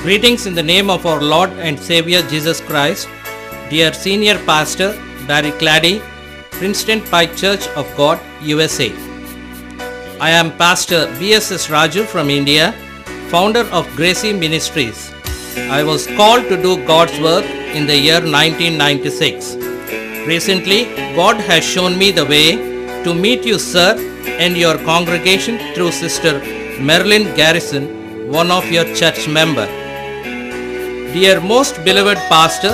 Greetings in the name of our Lord and Savior Jesus Christ, dear Senior Pastor Barry Clady, Princeton Pike Church of God, USA. I am Pastor B.S.S. Raju from India, founder of Gracie Ministries. I was called to do God's work in the year 1996. Recently, God has shown me the way to meet you, sir, and your congregation through Sister Marilyn Garrison, one of your church members. Dear most beloved pastor,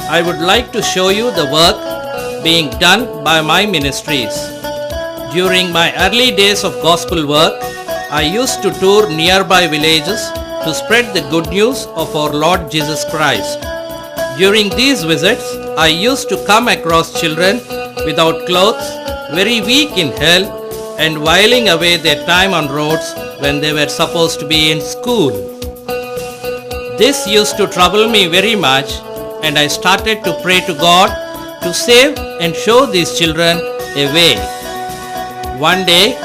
I would like to show you the work being done by my ministries. During my early days of gospel work, I used to tour nearby villages to spread the good news of our Lord Jesus Christ. During these visits, I used to come across children without clothes, very weak in health, and whiling away their time on roads when they were supposed to be in school. This used to trouble me very much, and I started to pray to God to save and show these children a way. One day,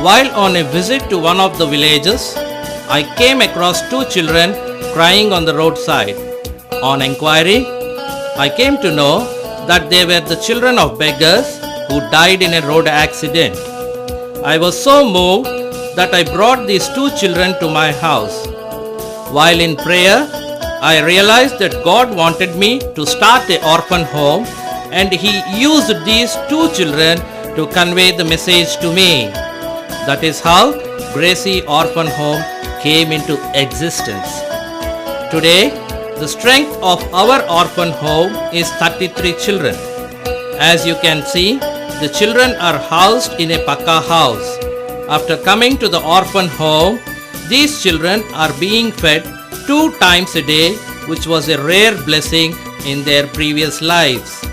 while on a visit to one of the villages, I came across two children crying on the roadside. On inquiry, I came to know that they were the children of beggars who died in a road accident. I was so moved that I brought these two children to my house. While in prayer, I realized that God wanted me to start an orphan home, and He used these two children to convey the message to me. That is how Gracie Orphan Home came into existence. Today, the strength of our orphan home is 33 children. As you can see, the children are housed in a Pakka house. After coming to the orphan home, these children are being fed 2 times a day, which was a rare blessing in their previous lives.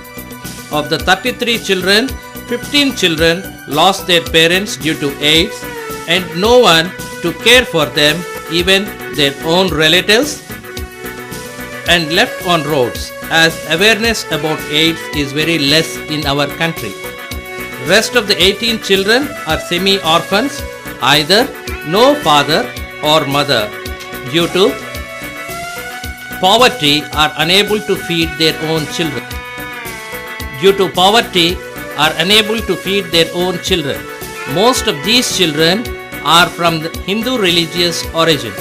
Of the 33 children, 15 children lost their parents due to AIDS, and no one to care for them, even their own relatives, and left on roads, as awareness about AIDS is very less in our country. Rest of the 18 children are semi-orphans, either no father or mother, due to poverty are unable to feed their own children. Most of these children are from the Hindu religious origin.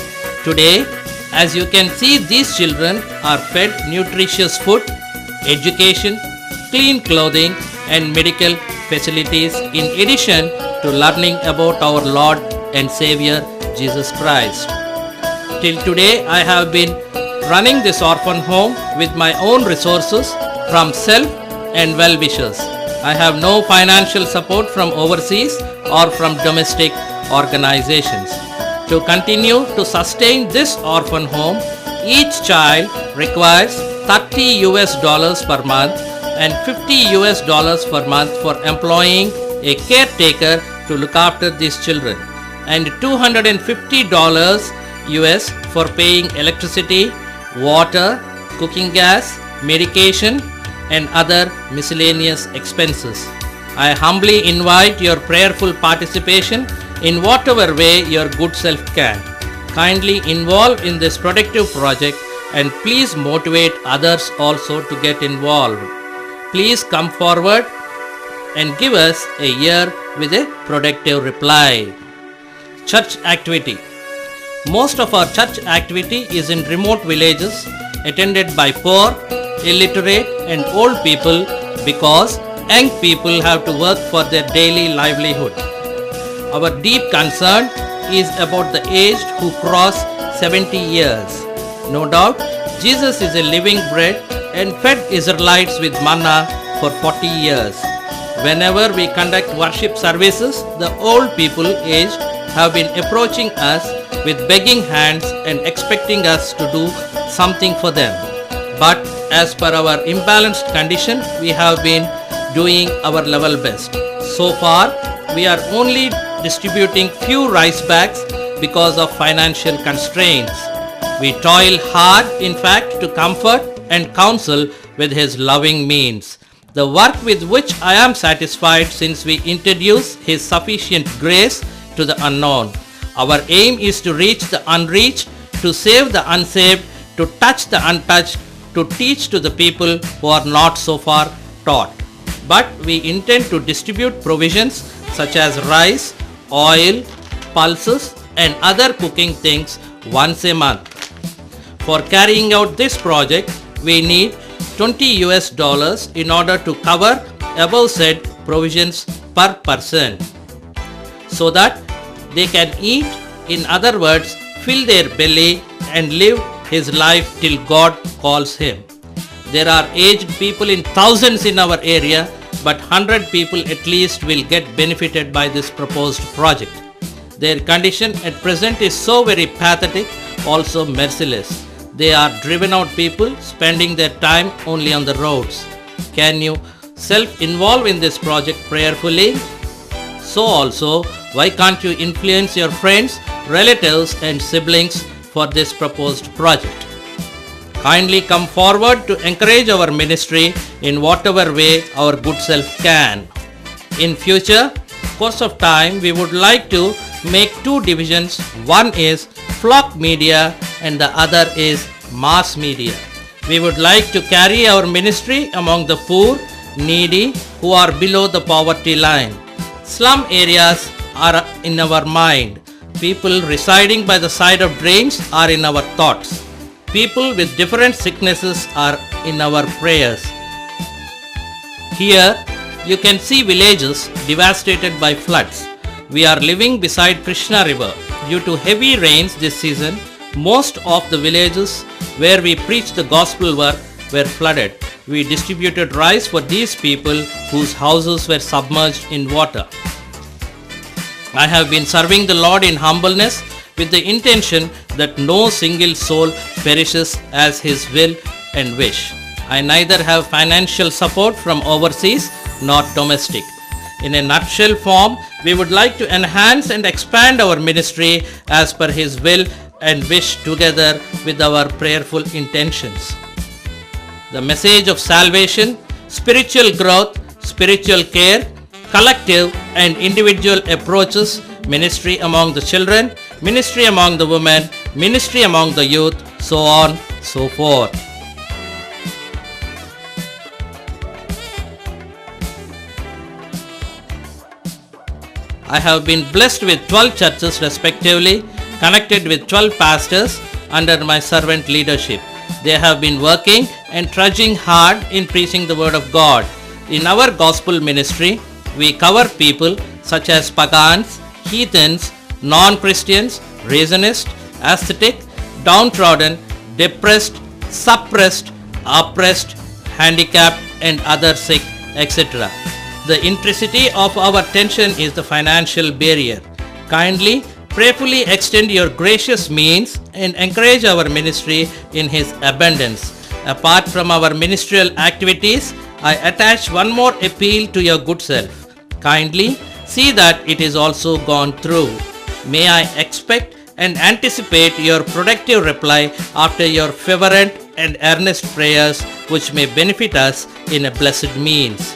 Today, as you can see, these children are fed nutritious food, education, clean clothing, and medical facilities in addition to learning about our Lord and Savior Jesus Christ. Till today, I have been running this orphan home with my own resources from self and well-wishers. I have no financial support from overseas or from domestic organizations. To continue to sustain this orphan home, each child requires $30 per month and $50 per month for employing a caretaker to look after these children, and $250 for paying electricity, water, cooking gas, medication, and other miscellaneous expenses. I humbly invite your prayerful participation in whatever way your good self can. Kindly involve in this productive project, and please motivate others also to get involved. Please come forward and give us a year with a productive reply. Church activity. Most of our church activity is in remote villages attended by poor, illiterate, and old people, because young people have to work for their daily livelihood. Our deep concern is about the aged who cross 70 years. No doubt, Jesus is a living bread and fed Israelites with manna for 40 years. Whenever we conduct worship services, the old people aged have been approaching us with begging hands and expecting us to do something for them. But as per our imbalanced condition, we have been doing our level best. So far, we are only distributing few rice bags because of financial constraints. We toil hard, in fact, to comfort and counsel with His loving means. The work with which I am satisfied, since we introduce His sufficient grace to the unknown. Our aim is to reach the unreached, to save the unsaved, to touch the untouched, to teach to the people who are not so far taught. But we intend to distribute provisions such as rice, oil, pulses, and other cooking things once a month. For carrying out this project, we need $20 in order to cover above said provisions per person, so that they can eat, in other words, fill their belly and live his life till God calls him. There are aged people in thousands in our area, but 100 people at least will get benefited by this proposed project. Their condition at present is so very pathetic, also merciless. They are driven out people spending their time only on the roads. Can you self-involve in this project prayerfully? So also, why can't you influence your friends, relatives and siblings for this proposed project? Kindly come forward to encourage our ministry in whatever way our good self can. In future course of time, we would like to make two divisions. One is flock media and the other is mass media. We would like to carry our ministry among the poor, needy who are below the poverty line. Slum areas are in our mind. People residing by the side of drains are in our thoughts. People with different sicknesses are in our prayers. Here you can see villages devastated by floods. We are living beside Krishna River. Due to heavy rains this season, most of the villages where we preached the gospel work were flooded. We distributed rice for these people whose houses were submerged in water. I have been serving the Lord in humbleness with the intention that no single soul perishes as His will and wish. I neither have financial support from overseas nor domestic. In a nutshell form, we would like to enhance and expand our ministry as per His will and wish together with our prayerful intentions. The message of salvation, spiritual growth, spiritual care, collective and individual approaches, ministry among the children, ministry among the women, ministry among the youth, so on, so forth. I have been blessed with 12 churches respectively, connected with 12 pastors under my servant leadership. They have been working and trudging hard in preaching the word of God. In our gospel ministry, we cover people such as pagans, heathens, non-Christians, reasonist, ascetic, downtrodden, depressed, suppressed, oppressed, handicapped and other sick, etc. The intricity of our tension is the financial barrier. Kindly, prayerfully extend your gracious means and encourage our ministry in His abundance. Apart from our ministerial activities, I attach one more appeal to your good self. Kindly see that it is also gone through. May I expect and anticipate your productive reply after your fervent and earnest prayers, which may benefit us in a blessed means.